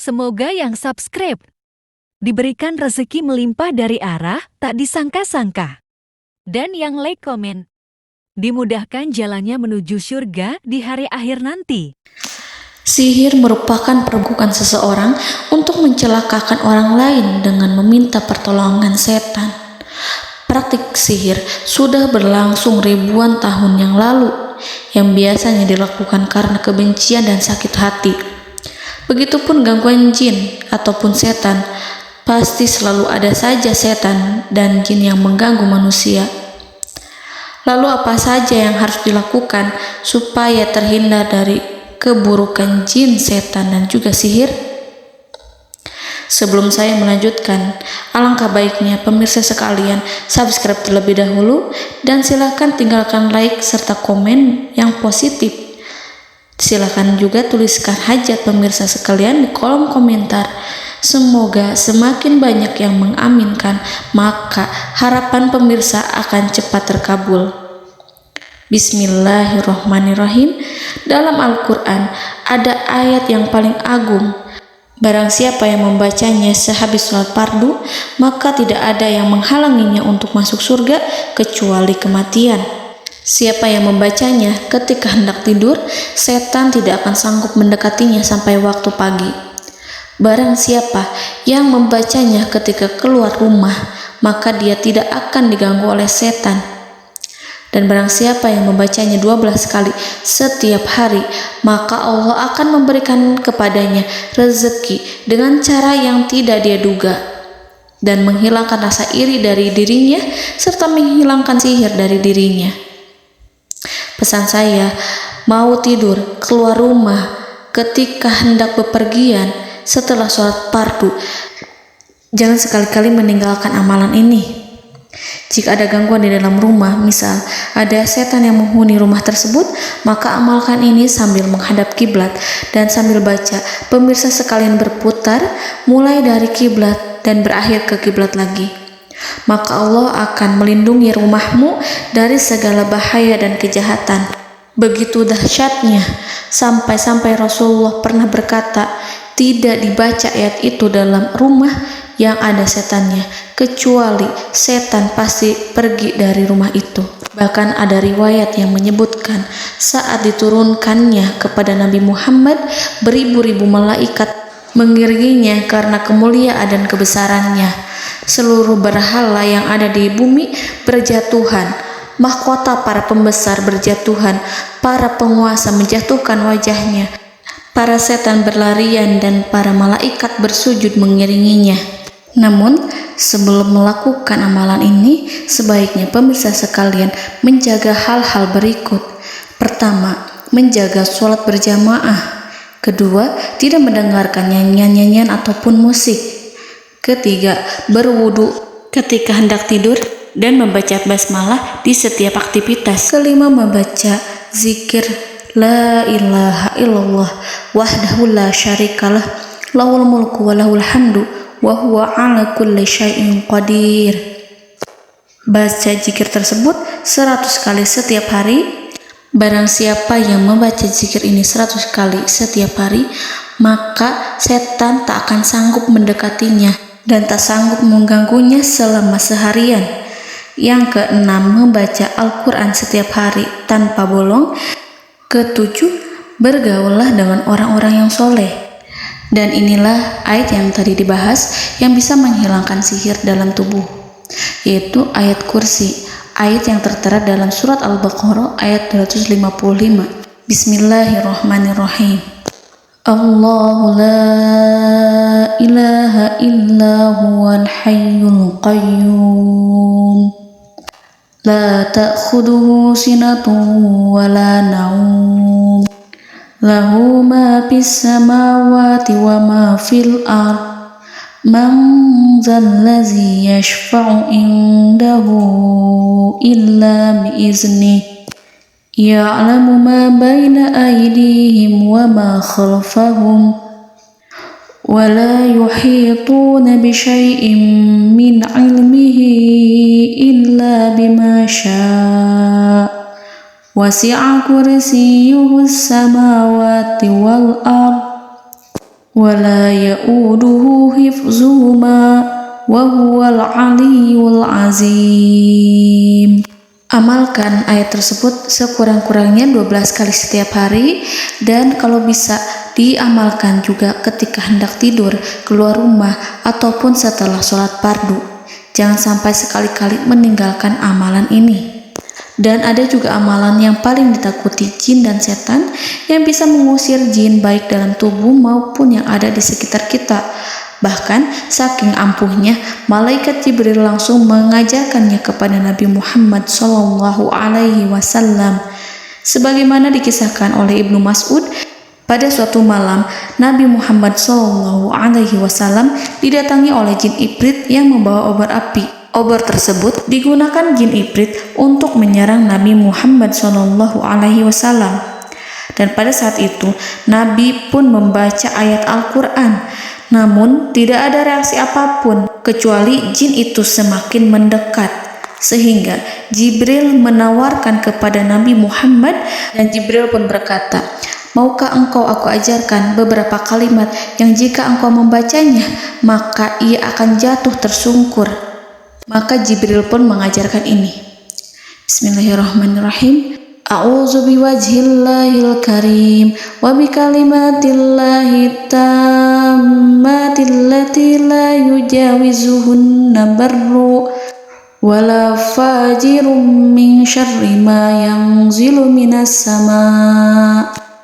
Semoga yang subscribe diberikan rezeki melimpah dari arah tak disangka-sangka. Dan yang like komen, dimudahkan jalannya menuju surga di hari akhir nanti. Sihir merupakan perbuatan seseorang untuk mencelakakan orang lain dengan meminta pertolongan setan. Praktik sihir sudah berlangsung ribuan tahun yang lalu, yang biasanya dilakukan karena kebencian dan sakit hati. Begitupun gangguan jin ataupun setan, pasti selalu ada saja setan dan jin yang mengganggu manusia. Lalu apa saja yang harus dilakukan supaya terhindar dari keburukan jin, setan, dan juga sihir? Sebelum saya melanjutkan, alangkah baiknya pemirsa sekalian subscribe terlebih dahulu dan silakan tinggalkan like serta komen yang positif. Silakan juga tuliskan hajat pemirsa sekalian di kolom komentar. Semoga semakin banyak yang mengaminkan, maka harapan pemirsa akan cepat terkabul. Bismillahirrahmanirrahim. Dalam Al-Quran ada ayat yang paling agung. Barang siapa yang membacanya sehabis sholat fardu, maka tidak ada yang menghalanginya untuk masuk surga kecuali kematian. Siapa yang membacanya ketika hendak tidur, setan tidak akan sanggup mendekatinya sampai waktu pagi. Barang siapa yang membacanya ketika keluar rumah, maka dia tidak akan diganggu oleh setan. Dan barang siapa yang membacanya 12 kali setiap hari, maka Allah akan memberikan kepadanya rezeki dengan cara yang tidak dia duga, dan menghilangkan rasa iri dari dirinya, serta menghilangkan sihir dari dirinya. Pesan saya, mau tidur, keluar rumah, ketika hendak bepergian, setelah sholat fardu, jangan sekali-kali meninggalkan amalan ini. Jika ada gangguan di dalam rumah, misal ada setan yang menghuni rumah tersebut, maka amalkan ini sambil menghadap kiblat dan sambil baca. Pemirsa sekalian berputar mulai dari kiblat dan berakhir ke kiblat lagi. Maka Allah akan melindungi rumahmu dari segala bahaya dan kejahatan. Begitu dahsyatnya, sampai-sampai Rasulullah pernah berkata, tidak dibaca ayat itu dalam rumah yang ada setannya, kecuali setan pasti pergi dari rumah itu. Bahkan ada riwayat yang menyebutkan saat diturunkannya kepada Nabi Muhammad, beribu-ribu malaikat mengiringinya karena kemuliaan dan kebesarannya. Seluruh berhala yang ada di bumi berjatuhan, mahkota para pembesar berjatuhan, para penguasa menjatuhkan wajahnya, para setan berlarian dan para malaikat bersujud mengiringinya. Namun, sebelum melakukan amalan ini, sebaiknya pemirsa sekalian menjaga hal-hal berikut. Pertama, menjaga sholat berjamaah. Kedua, tidak mendengarkan nyanyian-nyanyian ataupun musik. Ketiga, berwudu ketika hendak tidur dan membaca basmalah di setiap aktivitas. Kelima, membaca zikir la ilaha illallah wahdahu la syarikalah lahul mulku wa lahul hamdu wa huwa ala kulli syai'in qadir. Baca zikir tersebut 100 kali setiap hari. Barang siapa yang membaca zikir ini 100 kali setiap hari, maka setan tak akan sanggup mendekatinya dan tak sanggup mengganggunya selama seharian. Yang keenam, membaca Al-Quran setiap hari tanpa bolong. Ketujuh, bergaullah dengan orang-orang yang soleh. Dan inilah ayat yang tadi dibahas yang bisa menghilangkan sihir dalam tubuh, yaitu ayat kursi, ayat yang tertera dalam surat Al-Baqarah ayat 255. Bismillahirrahmanirrahim. Allahu la ilaha illa huwal hayyul qayyum la ta'khuduhu sinatun wa la naum lahu ma fis samawati wa ma fil ard man zallazi yashfa'u indahu illa biiznihi ya'lamu ma baina aydihim wa ma khalfahum wa la yuhituna bi syai'in min 'ilmihi illa bima syaa' wasi'a kursiyyuhu as-samawati wal ard ولا يؤوده حفظهما وهو العلي العظيم. Amalkan ayat tersebut sekurang-kurangnya 12 kali setiap hari, dan kalau bisa diamalkan juga ketika hendak tidur, keluar rumah, ataupun setelah sholat fardu. Jangan sampai sekali-kali meninggalkan amalan ini. Dan ada juga amalan yang paling ditakuti jin dan setan, yang bisa mengusir jin baik dalam tubuh maupun yang ada di sekitar kita. Bahkan saking ampuhnya, malaikat Jibril langsung mengajarkannya kepada Nabi Muhammad SAW. Sebagaimana dikisahkan oleh Ibnu Mas'ud, pada suatu malam Nabi Muhammad SAW didatangi oleh jin Ifrit yang membawa obor api. Obor tersebut digunakan jin Ifrit untuk menyerang Nabi Muhammad SAW. Dan pada saat itu Nabi pun membaca ayat Al-Quran. Namun tidak ada reaksi apapun, kecuali jin itu semakin mendekat. Sehingga Jibril menawarkan kepada Nabi Muhammad, dan Jibril pun berkata, "Maukah engkau aku ajarkan beberapa kalimat yang jika engkau membacanya, maka ia akan jatuh tersungkur?" Maka Jibril pun mengajarkan ini. Bismillahirrahmanirrahim. A'udzu biwajhillahil karim wa bikalimatillahi tammatil lati la yujawizuhunna barru wala fajirum min syarri ma yanzilu minas sama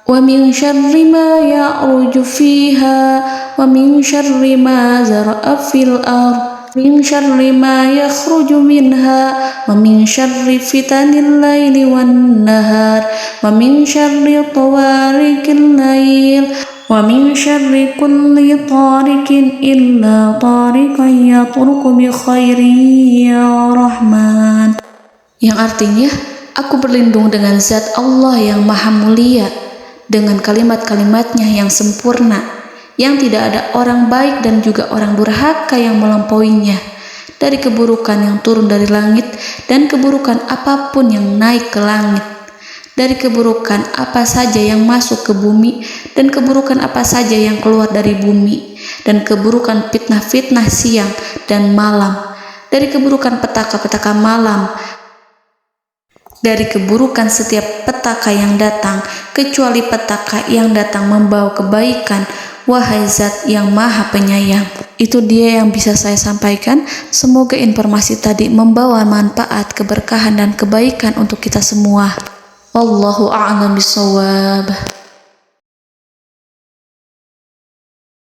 wa min syarri ma ya'ruju fiha wa min syarri ma zara'a fil ardh min syarri ma yakhruju minha wa min syarri fitanil laili wan nahar wa min syarri tawarikil lail wa min syarri kulli tarikin illa tarikan yatruku bi khairin ya Rahman. Yang artinya, aku berlindung dengan zat Allah yang maha mulia, dengan kalimat-kalimatnya yang sempurna, yang tidak ada orang baik dan juga orang durhaka yang melampauinya, dari keburukan yang turun dari langit dan keburukan apapun yang naik ke langit, dari keburukan apa saja yang masuk ke bumi dan keburukan apa saja yang keluar dari bumi, dan keburukan fitnah-fitnah siang dan malam, dari keburukan petaka-petaka malam, dari keburukan setiap petaka yang datang, kecuali petaka yang datang membawa kebaikan. Wahai Zat yang Maha Penyayang. Itu dia yang bisa saya sampaikan. Semoga informasi tadi membawa manfaat, keberkahan dan kebaikan untuk kita semua. Wallahu a'lam bishawab.